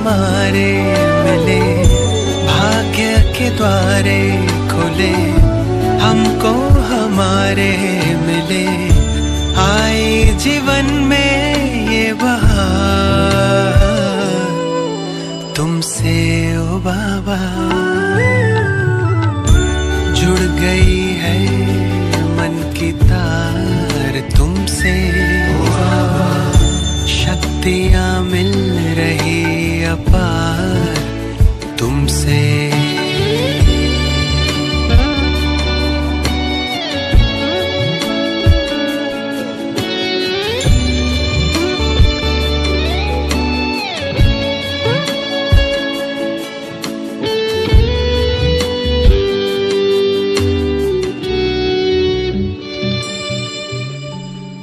हमारे मिले, भाग्य के द्वारे खुले, हमको हमारे मिले, आए जीवन में ये बहार तुमसे ओ बाबा। जुड़ गई है मन की तार तुमसे, शक्तियाँ मिल रही अपार तुमसे।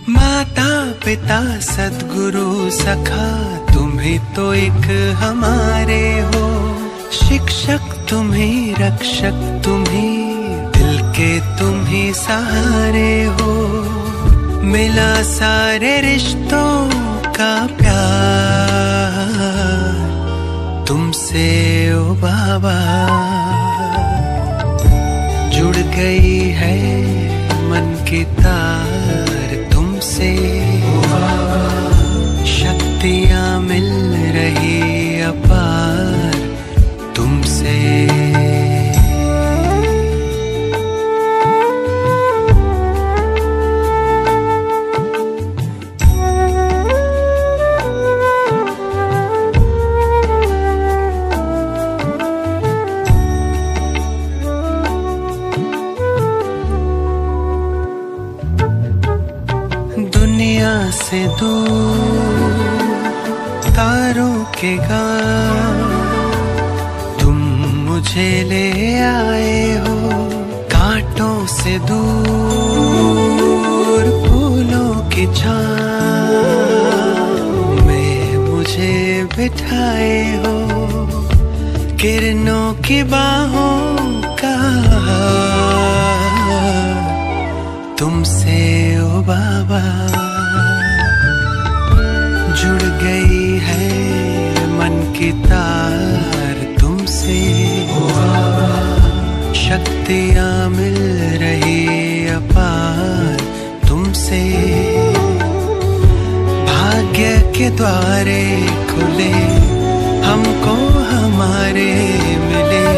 माता पिता सद्गुरु सखा तुम ही तो एक हमारे हो, शिक्षक तुम ही रक्षक तुम ही, दिल के तुम ही सहारे हो। मिला सारे रिश्तों का प्यार तुमसे ओ बाबा। जुड़ गई है मन की तार तुमसे, शक्तियाँ मिल रही अपार तुमसे। दुनिया से दूर तारों के गांव तुम मुझे ले आए हो, कांटों से दूर फूलों की छाँव में मुझे बिठाए हो, किरणों की बाहों का तुमसे ओ बाबा। जुड़ गई है मन की तार तुमसे, शक्तियाँ मिल रही अपार तुमसे। भाग्य के द्वारे खुले, हमको हमारे मिले,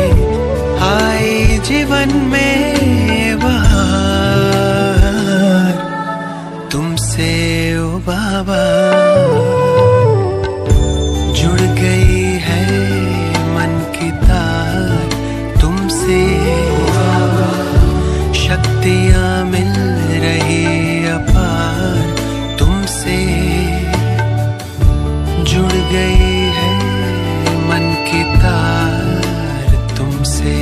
आए जीवन में बहार तुमसे ओ बाबा। जुड़ गई है मन की तार तुमसे, शक्तियाँ मिल रही अपार तुमसे। जुड़ गई है मन की तार तुमसे।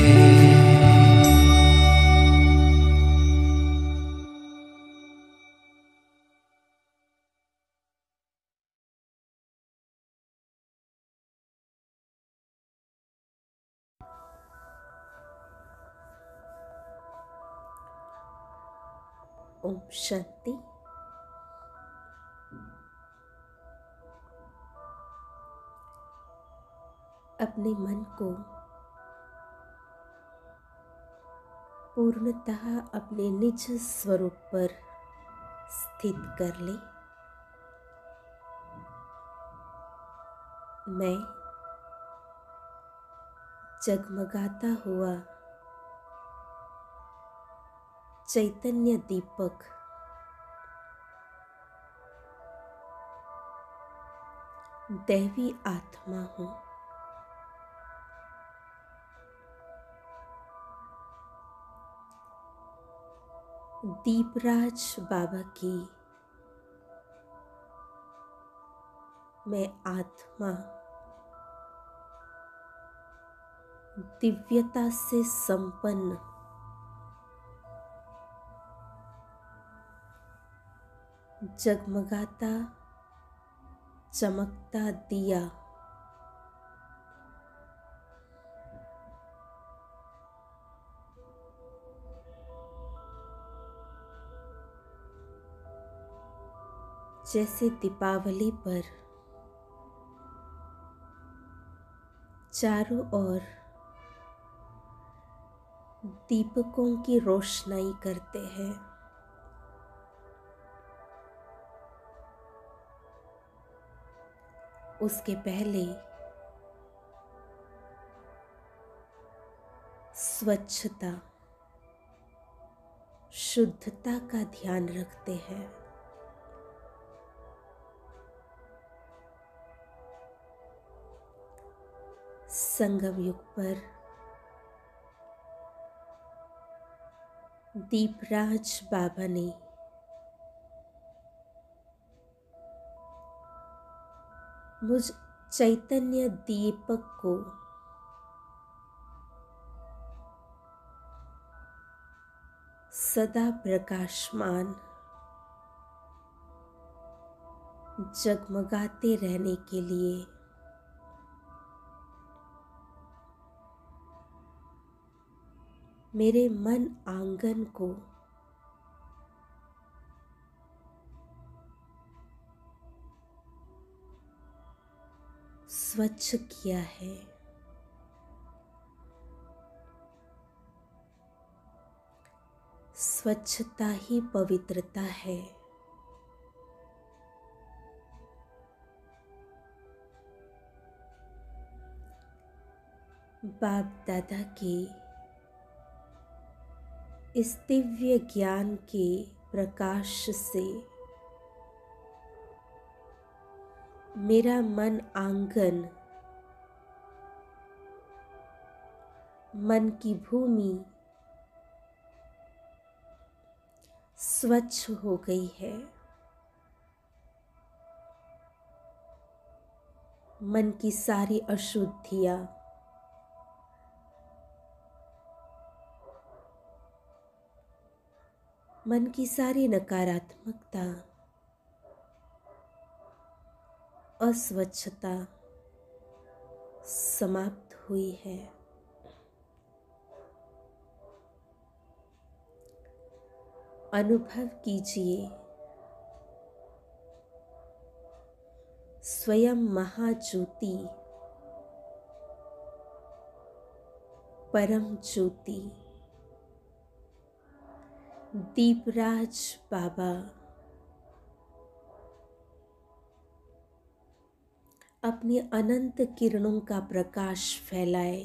ओम शांति। अपने मन को पूर्णतः अपने निज स्वरूप पर स्थित कर ले। मैं जगमगाता हुआ चैतन्य दीपक दैवी आत्मा हूँ। दीपराज बाबा की मैं आत्मा दिव्यता से संपन्न जगमगाता चमकता दिया जैसे दीपावली पर चारों ओर दीपकों की रोशनाई करते हैं। उसके पहले स्वच्छता, शुद्धता का ध्यान रखते हैं। संगम युग पर दीपराज बाबा ने मुझ चैतन्य दीपक को सदा प्रकाशमान, जगमगाते रहने के लिए मेरे मन आंगन को स्वच्छ किया है। स्वच्छता ही पवित्रता है। बाप दादा के इस दिव्य ज्ञान के प्रकाश से मेरा मन आंगन, मन की भूमि स्वच्छ हो गई है। मन की सारी अशुद्धियां, मन की सारी नकारात्मकता, अस्वच्छता समाप्त हुई है। अनुभव कीजिए, स्वयं महाज्योति, परम ज्योति, दीपराज बाबा अपनी अनंत किरणों का प्रकाश फैलाए।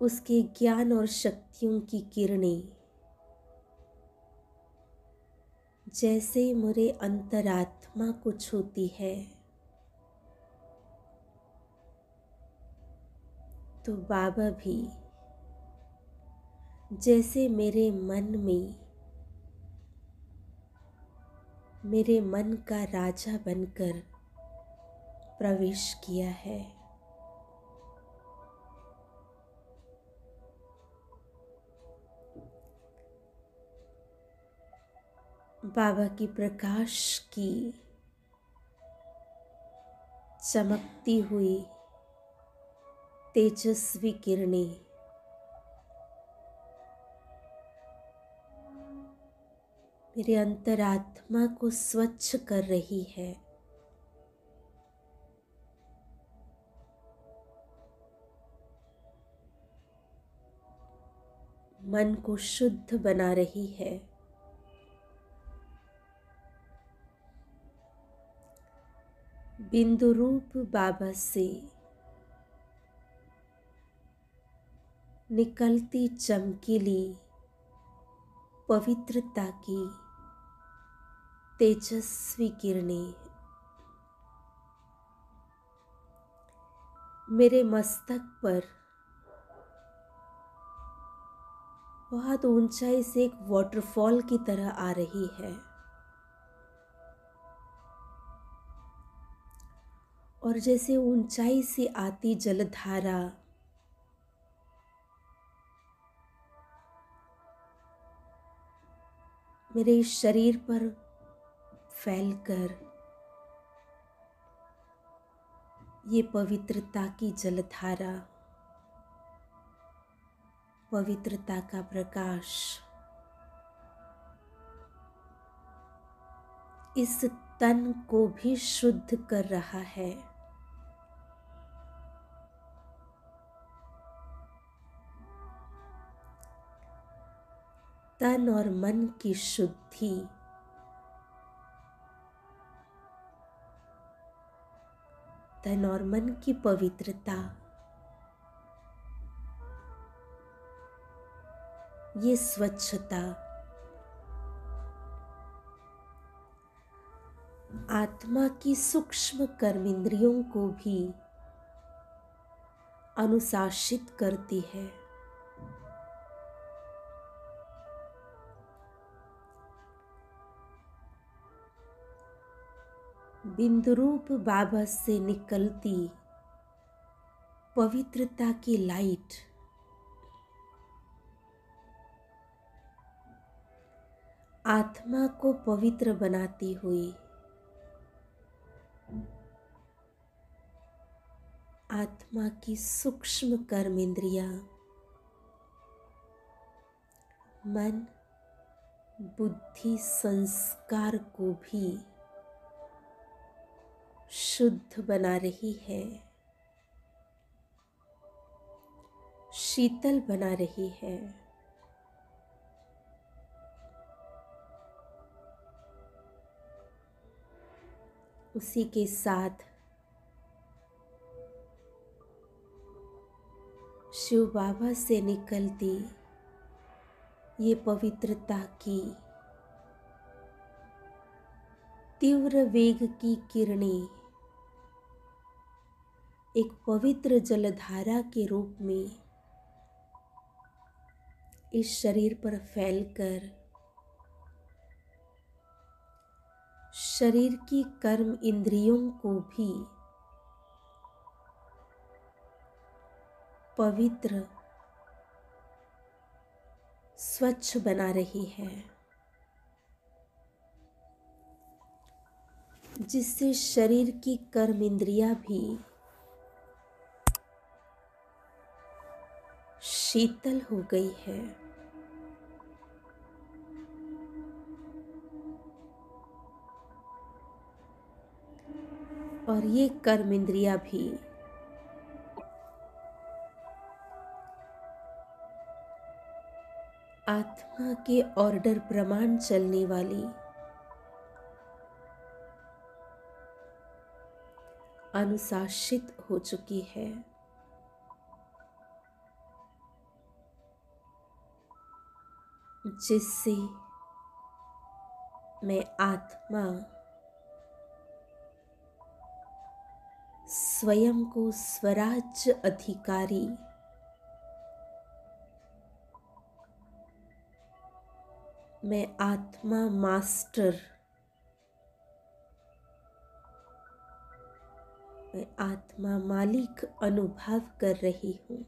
उसके ज्ञान और शक्तियों की किरणें जैसे मेरे अंतरात्मा को छूती है, तो बाबा भी जैसे मेरे मन का राजा बनकर प्रवेश किया है। बाबा की प्रकाश की चमकती हुई तेजस्वी किरणें मेरे अंतरात्मा को स्वच्छ कर रही है। मन को शुद्ध बना रही है। बिंदु रूप बाबा से निकलती चमकीली पवित्रता की तेजस्वी किरणें मेरे मस्तक पर बहुत ऊंचाई से एक वाटरफॉल की तरह आ रही है और जैसे ऊंचाई से आती जलधारा मेरे शरीर पर फैलकर ये पवित्रता की जलधारा, पवित्रता का प्रकाश इस तन को भी शुद्ध कर रहा है। तन और मन की शुद्धि तन और मन की पवित्रता, ये स्वच्छता आत्मा की सूक्ष्म कर्मेंद्रियों को भी अनुशासित करती है। बिंदुरूप बाबा से निकलती पवित्रता की लाइट आत्मा को पवित्र बनाती हुई आत्मा की सूक्ष्म कर्मेंद्रियां, मन, बुद्धि, संस्कार को भी शुद्ध बना रही है, शीतल बना रही है। उसी के साथ शिव बाबा से निकलती ये पवित्रता की तीव्र वेग की किरणें एक पवित्र जलधारा के रूप में इस शरीर पर फैलकर शरीर की कर्म इंद्रियों को भी पवित्र, स्वच्छ बना रही है, जिससे शरीर की कर्म इंद्रियां भी शीतल हो गई है। और ये कर्म इंद्रियां भी आत्मा के ऑर्डर प्रमाण चलने वाली अनुशासित हो चुकी है। जिससे मैं आत्मा स्वयं को स्वराज्य अधिकारी, मैं आत्मा मास्टर, मैं आत्मा मालिक अनुभव कर रही हूँ।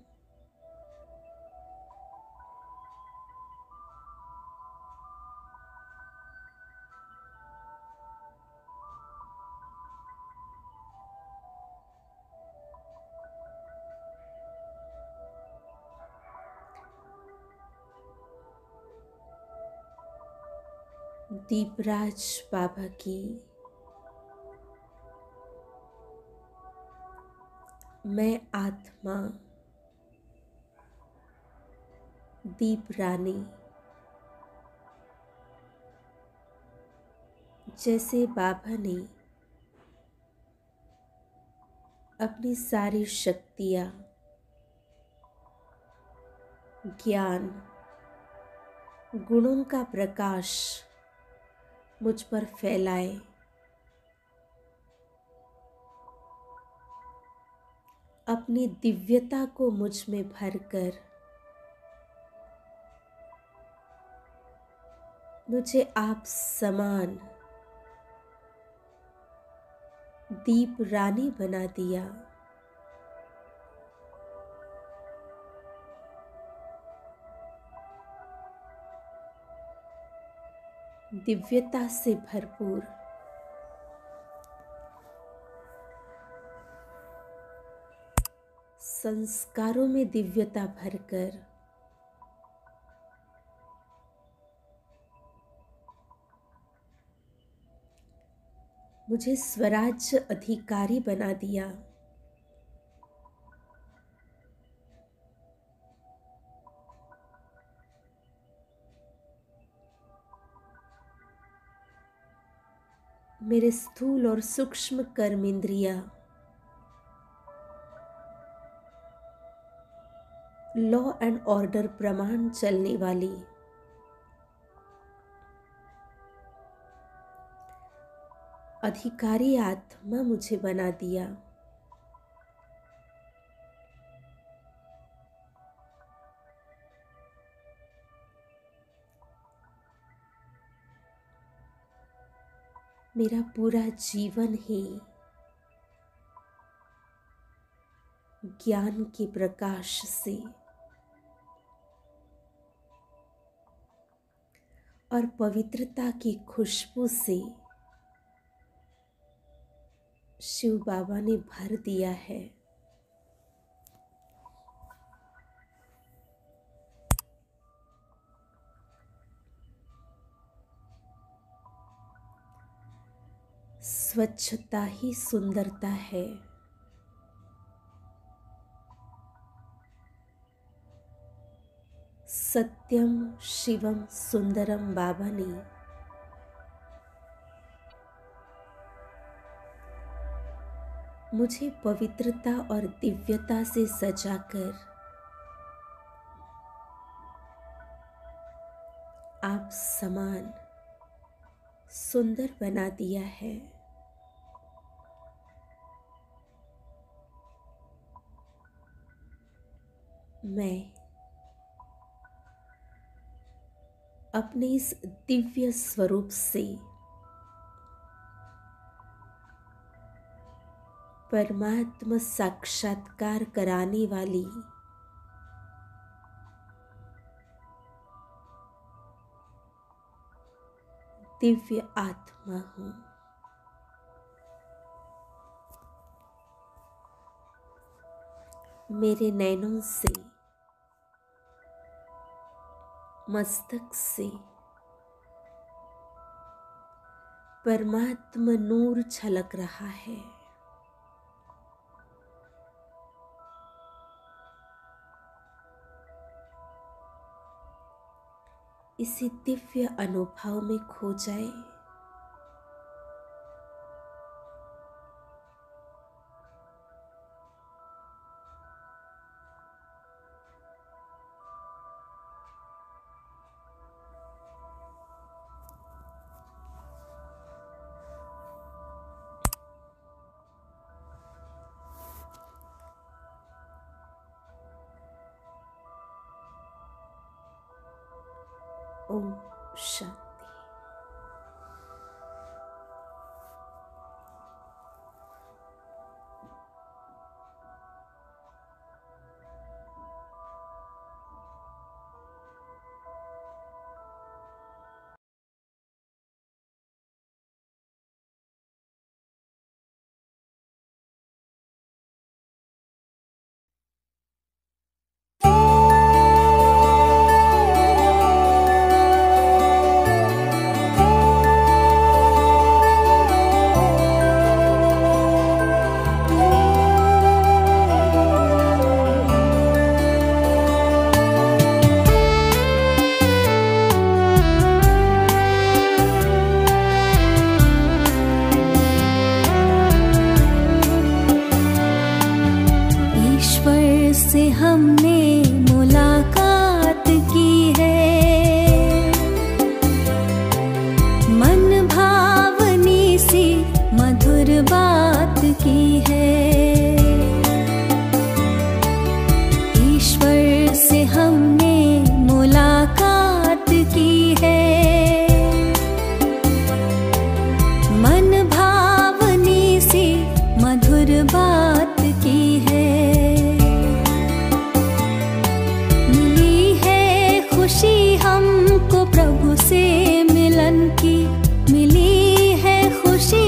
दीपराज बाबा की मैं आत्मा दीप रानी, जैसे बाबा ने अपनी सारी शक्तियाँ, ज्ञान, गुणों का प्रकाश मुझ पर फैलाए, अपनी दिव्यता को मुझ में भरकर मुझे आप समान दीप रानी बना दिया। दिव्यता से भरपूर संस्कारों में दिव्यता भरकर मुझे स्वराज्य अधिकारी बना दिया। मेरे स्थूल और सूक्ष्म कर्म इंद्रियां लॉ एंड ऑर्डर प्रमाण चलने वाली अधिकारी आत्मा मुझे बना दिया। मेरा पूरा जीवन ही ज्ञान के प्रकाश से और पवित्रता की खुशबू से शिव बाबा ने भर दिया है। स्वच्छता ही सुंदरता है। सत्यम शिवम सुंदरम बाबा ने मुझे पवित्रता और दिव्यता से सजाकर आप समान सुंदर बना दिया है। मैं अपने इस दिव्य स्वरूप से परमात्मा साक्षात्कार कराने वाली दिव्य आत्मा हूँ। मेरे नैनों से, मस्तक से परमात्मा नूर झलक रहा है। इसी दिव्य अनुभव में खो जाए। ओम शांति। से हमने मुलाकात की है, मन भावनी सी मधुर बात की है। ईश्वर से हमने मुलाकात की है, मन भावनी सी मधुर बात की है। हमको प्रभु से मिलन की मिली है खुशी,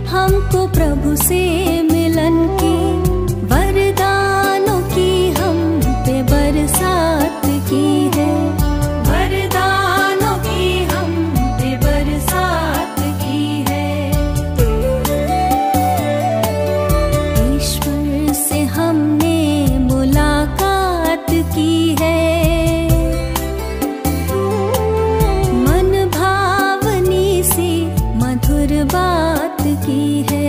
हमको प्रभु से मिलन की। वरदानों की हम पे बरसात की है, वरदानों की हम पे बरसात की है। मधुर बात की है।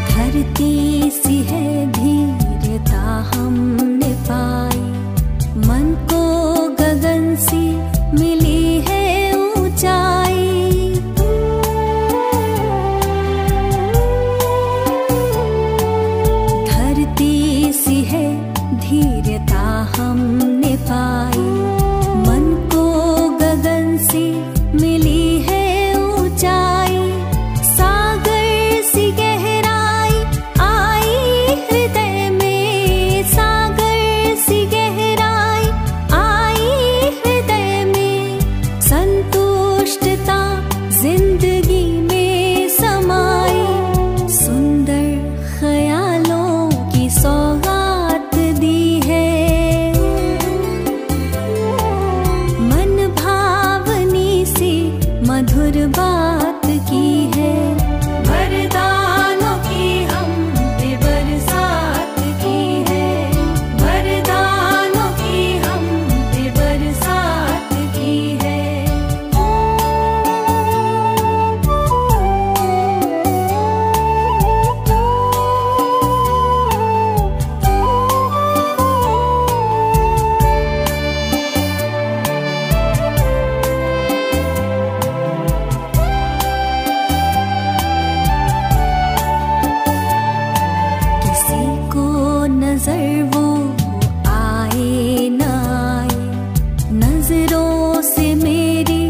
धरती सी है धीरता हमने पाई, मन को गगन सी मिली है ऊंचाई। धरती सी है धीरता हमने पाई, मन को गगन सी मिली है ऊंचाई। जिंदगी में समाई, सुंदर ख्यालों की सौगात दी है। मन भावनी सी मधुर बात की है। वरदानों की हम पे बरसात की है, वरदानों की हम पे बरसात की है। नजर वो आए न आए, नजरों से मेरी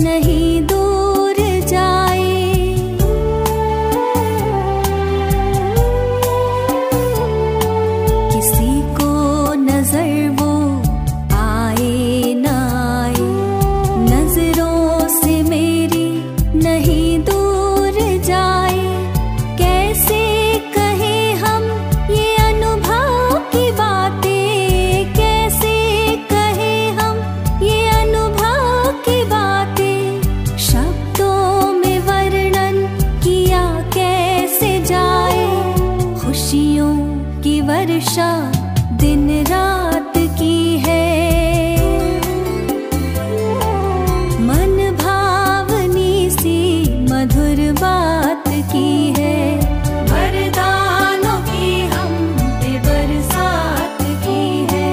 नहीं दूर जाए। किसी को नजर वो आए न आए, नजरों से मेरी नहीं दूर जाए। कैसे कहे हम ये अनुभव की बातें, कैसे कहे हम ये अनुभव की बातें। शब्दों में वर्णन किया कैसे जाए, खुशियों की वर्षा दिन रात की है। मन भावनी सी मधुर बात की है। वरदानों की हम पे बरसात की है,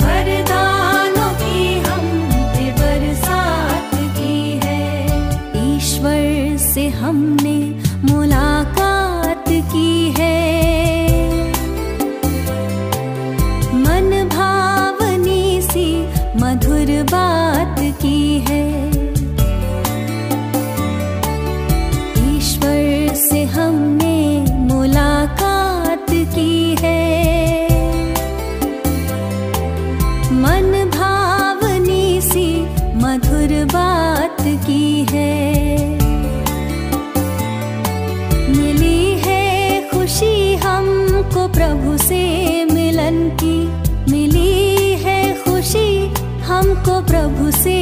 वरदानों की हम पे बरसात की है। ईश्वर से हमने मुलाकात की है। मन भावनी सी मधुर बात की है। ईश्वर से हमने मुलाकात की है। मन भावनी सी मधुर बात की है। मिली है खुशी हमको प्रभु से मिलन की, मिली है खुशी हमको प्रभु से